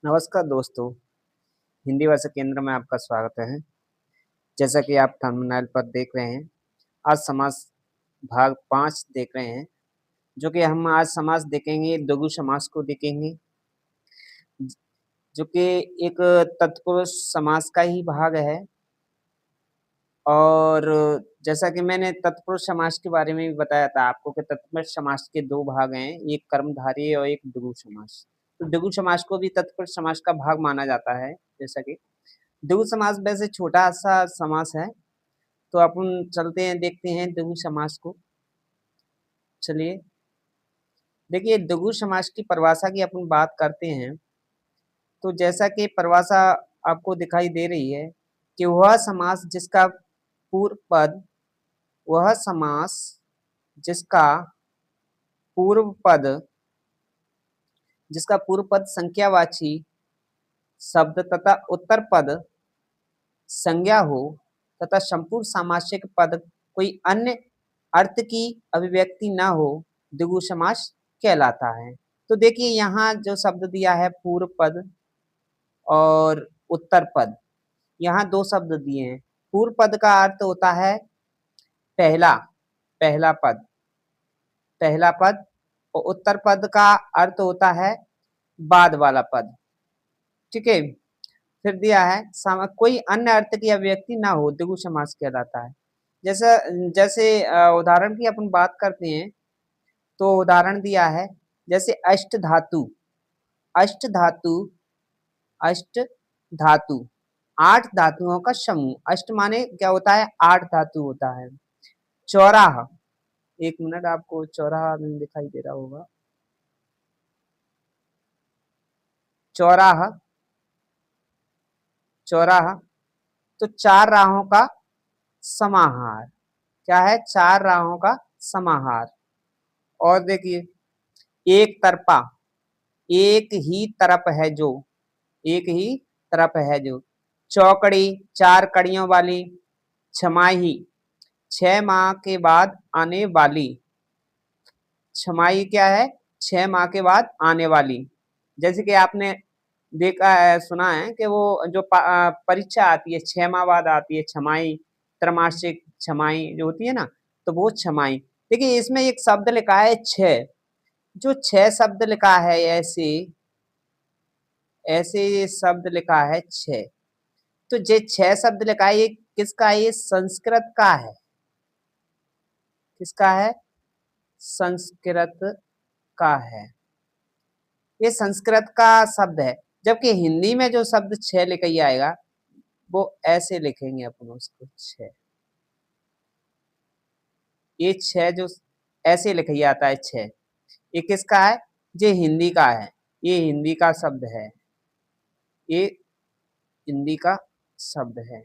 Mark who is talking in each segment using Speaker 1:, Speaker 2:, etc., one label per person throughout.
Speaker 1: नमस्कार दोस्तों, हिंदी भाषा केंद्र में आपका स्वागत है। जैसा कि आप थंबनेल पर देख रहे हैं, आज समास भाग 5 देख रहे हैं, जो कि हम आज समास देखेंगे, द्विगु समास को देखेंगे, ज जो कि एक तत्पुरुष समास का ही भाग है। और जैसा कि मैंने तत्पुरुष समास के बारे में भी बताया था आपको कि तत्पुरुष समास के 2 भाग हैं, एक कर्मधारय और एक द्विगु समास। तो द्विगु समास को भी तत्पुरुष समास का भाग माना जाता है, जैसा कि द्विगु समास वैसे छोटा-सा समास है, तो अपन चलते हैं देखते हैं द्विगु समास को। चलिए, देखिए द्विगु समास की परिभाषा की अपन बात करते हैं, तो जैसा कि परिभाषा आपको दिखाई दे रही है कि वह समास जिसका पूर्व पद संख्यावाची शब्द तथा उत्तर पद संज्ञा हो तथा संपूर्ण सामासिक पद कोई अन्य अर्थ की अभिव्यक्ति न हो, द्विगु समास कहलाता है। तो देखिए यहाँ जो शब्द दिया है पूर्व पद और उत्तर पद, यहाँ 2 शब्द दिए हैं। पूर्व पद का अर्थ होता है पहला पहला पद पहला पद और उत्तर पद का अर्थ होता है बाद वाला पद। ठीक है, फिर दिया है कोई अन्य अर्थ की अभिव्यक्ति ना हो, द्विगु समास कहलाता है। जैसा जैसे उदाहरण की अपन बात करते हैं, तो उदाहरण दिया है जैसे अष्ट धातु अष्ट धातु अष्ट धातु 8 धातुओं का समूह। अष्ट माने क्या होता है? 8 धातु होता है। चौराहा, 1 मिनट, आपको चौराहा नहीं दिखाई दे रहा होगा। चौराहा चौराहा तो 4 राहों का समाहार। क्या है? 4 राहों का समाहार। और देखिए एक तरफा, एक ही तरफ है जो, एक ही तरफ है जो। चौकड़ी 4 कड़ियों वाली। छमाही 6 माह के बाद आने वाली। छमाही क्या है? 6 माह के बाद आने वाली। जैसे कि आपने देखा है, सुना है कि वो जो परीक्षा आती है 6 माह बाद आती है, छमाही, त्रैमासिक छमाही जो होती है ना, तो वो छमाही। देखिए इसमें एक शब्द लिखा है 6, जो 6 शब्द लिखा है, ऐसे ऐसे ये शब्द लिखा है 6, तो जे 6 शब्द लिखा है, ये किसका है? ये संस्कृत का है। किसका है? संस्कृत का है। ये संस्कृत का शब्द है, जबकि हिंदी में जो शब्द 6 लिखा ही आएगा, वो ऐसे लिखेंगे अपन उसको 6। ये 6 जो ऐसे लिखा ही आता है 6, ये किसका है? ये हिंदी का है। ये हिंदी का शब्द है। ये हिंदी का शब्द है।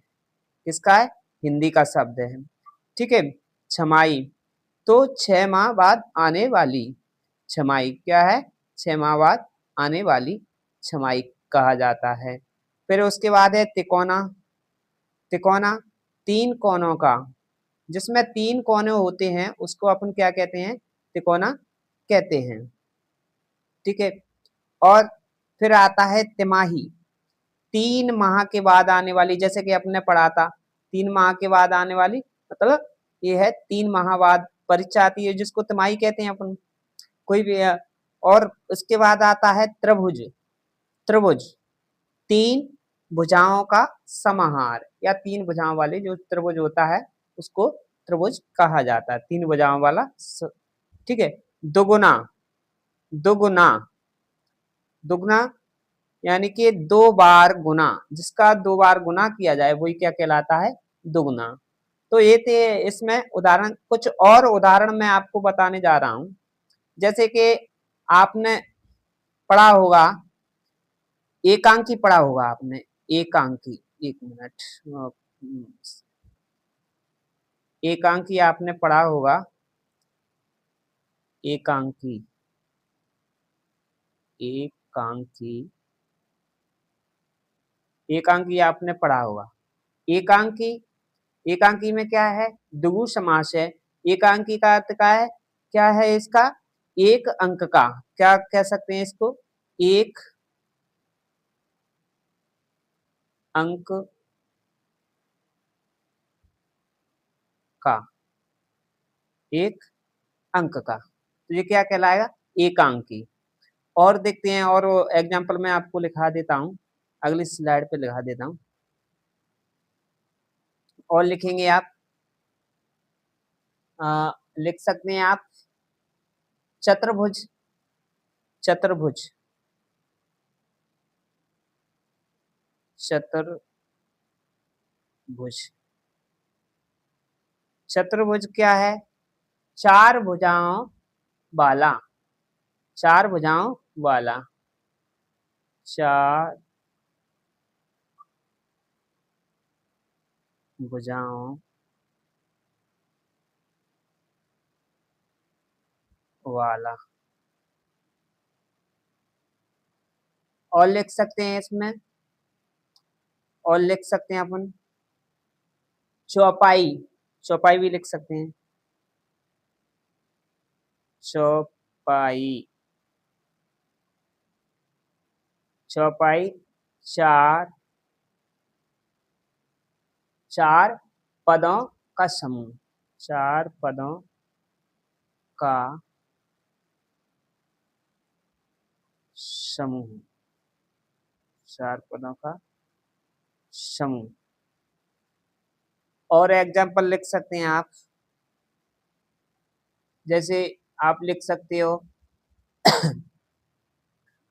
Speaker 1: किसका है? हिंदी का शब्द है। ठीक है। छमाई तो 6 माह बाद आने वाली। छमाई क्या है? 6 माह बाद आने वाली छमाई कहा जाता है। फिर उसके बाद है तिकोना। तिकोना 3 कोनों का, जिसमें 3 कोने होते हैं, उसको अपन क्या कहते हैं? तिकोना कहते हैं। ठीक है। और फिर आता है तिमाही। 3 माह के बाद आने वाली, जैसे कि अपने पढ़ा था 3 माह के बाद आने वाली, मतलब ये है 3 माह बाद परीक्षा आती है, जिसको तिमाही कहते हैं अपन, कोई भी है। और उसके बाद आता है त्रिभुज। त्रिभुज 3 भुजाओं का समाहार, या 3 भुजाओं वाले जो त्रिभुज होता है, उसको त्रिभुज कहा जाता है, 3 भुजाओं वाला। ठीक है। दुगुना दुगुना दुगुना यानी कि 2 बार गुना, जिसका 2 बार गुना किया जाए वही क्या कहलाता है? दुगुना। तो ये थे इसमें उदाहरण। कुछ और उदाहरण मैं आपको बताने जा रहा हूं, जैसे कि आपने पढ़ा होगा, एकांकी पढ़ा होगा आपने। एकांकी, 1 मिनट, एकांकी आपने पढ़ा होगा। एकांकी एकांकी एकांकी आपने पढ़ा होगा। एकांकी एकांकी में क्या है? द्विगु समास है। एकांकी का अर्थ क्या है? क्या है इसका? 1 अंक का। क्या कह सकते हैं इसको? 1 अंक का, एक अंक का, तो ये क्या कहलाएगा, एकांकी। और देखते हैं, और एग्जांपल मैं आपको लिखा देता हूं, अगली स्लाइड पे लिखा देता हूं। और लिखेंगे आप, लिख सकते हैं आप चतुर्भुज, चतुर्भुज, चतुर्भुज, चतुर्भुज क्या है, चार भुजाओं वाला, चार भुजाओं वाला, चार भुजाओं वाला। और लिख सकते हैं इसमें, और लिख सकते हैं अपन चौपाई, चौपाई भी लिख सकते हैं, चौपाई, चौपाई, चार, चार पदों का समूह, चार पदों का समूह, चार पदों का समूह। और एग्जाम्पल लिख सकते हैं आप, जैसे आप लिख सकते हो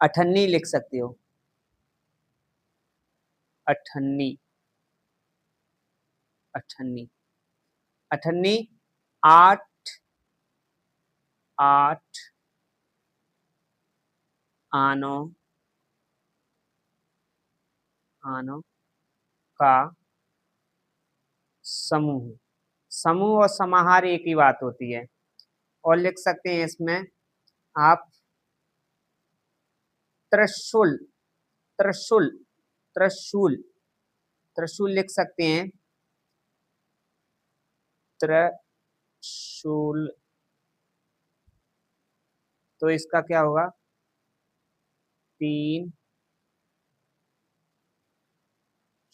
Speaker 1: अठन्नी लिख सकते हो, अठन्नी, अठन्नी, अठन्नी, आठ, आठ आनों, आनों का समूह, समूह और समाहार एक ही बात होती है। और लिख सकते हैं इसमें आप त्रिशूल, त्रिशूल, त्रिशूल, त्रिशूल लिख सकते हैं, त्रिशूल, तो इसका क्या होगा, तीन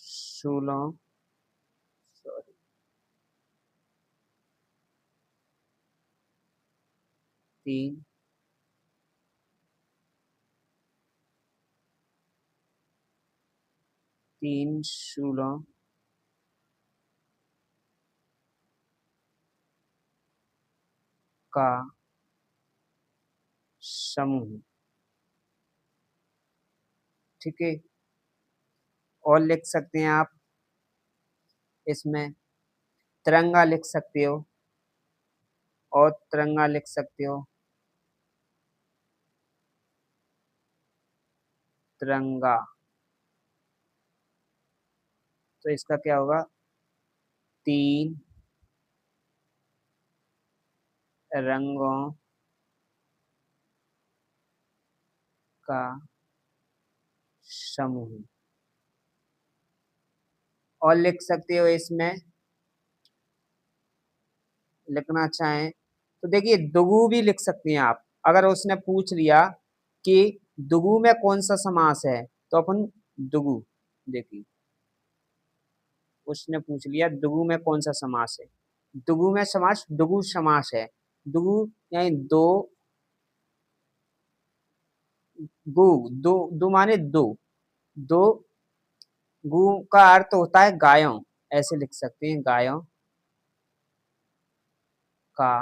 Speaker 1: शूलों, सॉरी, तीन तीन शूलों का समूह, ठीक है। और लिख सकते हैं आप इसमें तिरंगा लिख सकते हो, और तिरंगा लिख सकते हो, तिरंगा, तो इसका क्या होगा, तीन रंगों का समूह। और लिख सकते हो इसमें, लिखना चाहें तो देखिए दुगु भी लिख सकती हैं आप, अगर उसने पूछ लिया कि दुगु में कौन सा समास है, तो अपन दुगु, देखिए उसने पूछ लिया दुगु में कौन सा समास है, दुगु में समास दुगु समास है, दुगु यानी दो, गु, दो, दो माने दो, दो, गु का अर्थ होता है गायों, ऐसे लिख सकते हैं, गायों का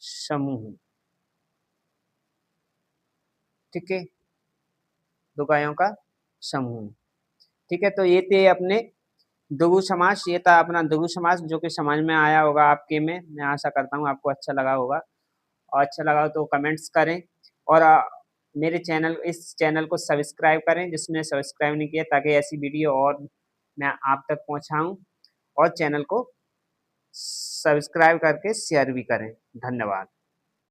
Speaker 1: समूह, ठीक है, दो गायों का समूह, ठीक है। तो ये थे अपने दुगु समास, ये था अपना दुगु समास, जो कि समझ में आया होगा आपके में, मैं आशा करता हूँ आपको अच्छा लगा होगा, और अच्छा लगा हो तो कमेंट्स करें, और मेरे चैनल, इस चैनल को सब्सक्राइब करें जिसने सब्सक्राइब नहीं किया, ताकि ऐसी वीडियो और मैं आप तक पहुँचाऊँ, और चैनल को सब्सक्राइब करके शेयर भी करें। धन्यवाद।